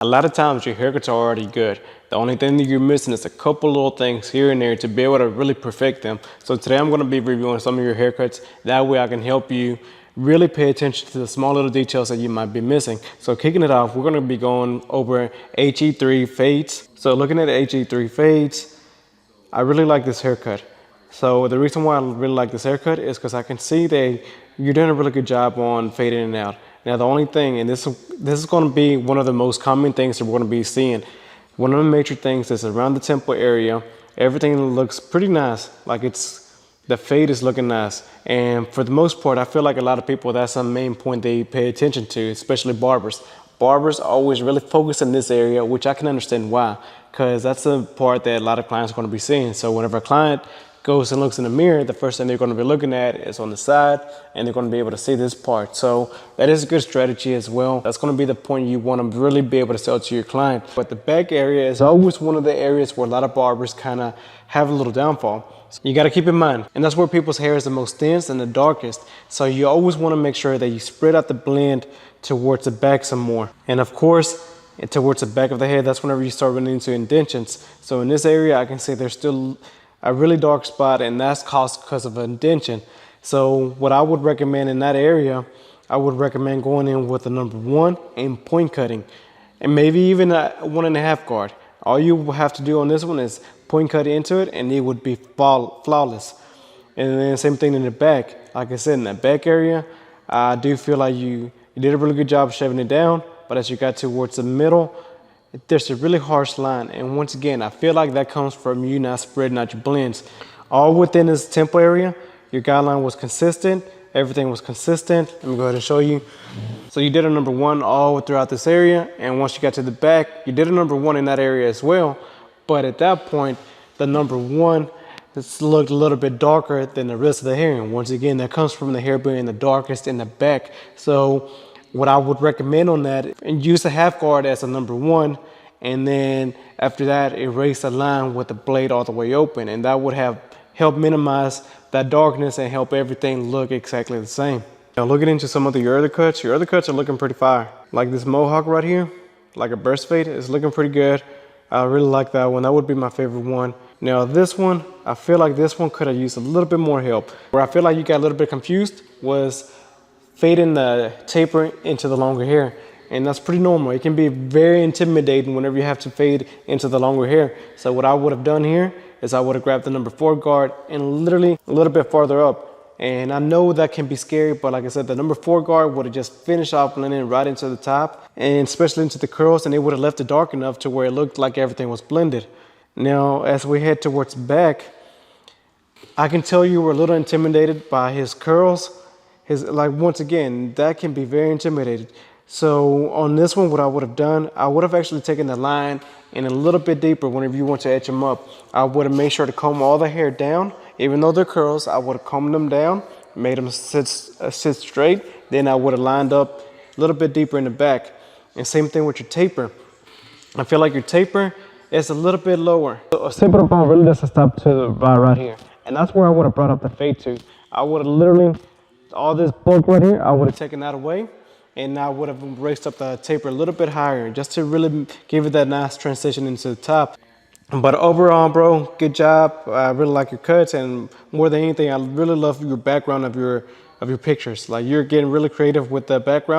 A lot of times your haircuts are already good. The only thing that you're missing is a couple little things here and there to be able to really perfect them. So today I'm going to be reviewing some of your haircuts. That way I can help you really pay attention to the small little details that you might be missing. So kicking it off, we're going to be going over HE3 fades. So looking at HE3 fades, I really like this haircut. So the reason why I really like this haircut is because I can see that you're doing a really good job on fading in and out. Now the only thing, and this is going to be one of the most common things that we're going to be seeing. One of the major things is around the temple area, everything looks pretty nice. Like the fade is looking nice. And for the most part, I feel like a lot of people, that's the main point they pay attention to, especially barbers. Barbers always really focus in this area, which I can understand why, because that's the part that a lot of clients are going to be seeing. So whenever a client goes and looks in the mirror, the first thing they're going to be looking at is on the side, and they're going to be able to see this part. So that is a good strategy as well. That's going to be the point you want to really be able to sell to your client. But the back area is always one of the areas where a lot of barbers kind of have a little downfall. So you got to keep in mind, and that's where people's hair is the most dense and the darkest. So you always want to make sure that you spread out the blend towards the back some more. And of course, towards the back of the head, that's whenever you start running into indentions. So in this area, I can see there's still a really dark spot, and that's caused because of an indention. So what I would recommend in that area, I would recommend going in with a number 1 and point cutting, and maybe even a 1.5 guard. All you have to do on this one is point cut into it, and it would be flawless. And then same thing in the back. Like I said, in that back area, I do feel like you did a really good job shaving it down, but as you got towards the middle, there's a really harsh line. And once again, I feel like that comes from you not spreading out your blends. All within this temple area, your guideline was consistent. Everything was consistent. Let me go ahead and show you. So you did a number 1 all throughout this area. And once you got to the back, you did a number 1 in that area as well. But at that point, the number 1 looked a little bit darker than the rest of the hair. And once again, that comes from the hair being the darkest in the back. So what I would recommend on that, and use a half guard as a number 1, and then after that, erase the line with the blade all the way open, and that would help minimize that darkness and help everything look exactly the same. Now looking into some of your other cuts are looking pretty fire. Like this mohawk right here, like a burst fade, is looking pretty good. I really like that one. That would be my favorite one. Now this one, I feel like this one could have used a little bit more help. Where I feel like you got a little bit confused was fading the taper into the longer hair, and that's pretty normal. It can be very intimidating whenever you have to fade into the longer hair. So what I would have done here is I would have grabbed the number 4 guard and literally a little bit farther up. And I know that can be scary, but like I said, the number 4 guard would have just finished off blending right into the top, and especially into the curls, and it would have left it dark enough to where it looked like everything was blended. Now, as we head towards back, I can tell you were a little intimidated by his curls. Like once again, that can be very intimidating. So on this one, what I would have done, I would have actually taken the line in a little bit deeper whenever you want to etch them up. I would have made sure to comb all the hair down. Even though they're curls, I would have combed them down, made them sit straight. Then I would have lined up a little bit deeper in the back. And same thing with your taper. I feel like your taper is a little bit lower. So a simple bone really does stop to right here. And that's where I would have brought up the fade to. I would have literally, all this bulk right here, I would have taken that away, and I would have raised up the taper a little bit higher just to really give it that nice transition into the top. But overall, bro, good job. I really like your cuts, and more than anything, I really love your background of your pictures. Like, you're getting really creative with the background.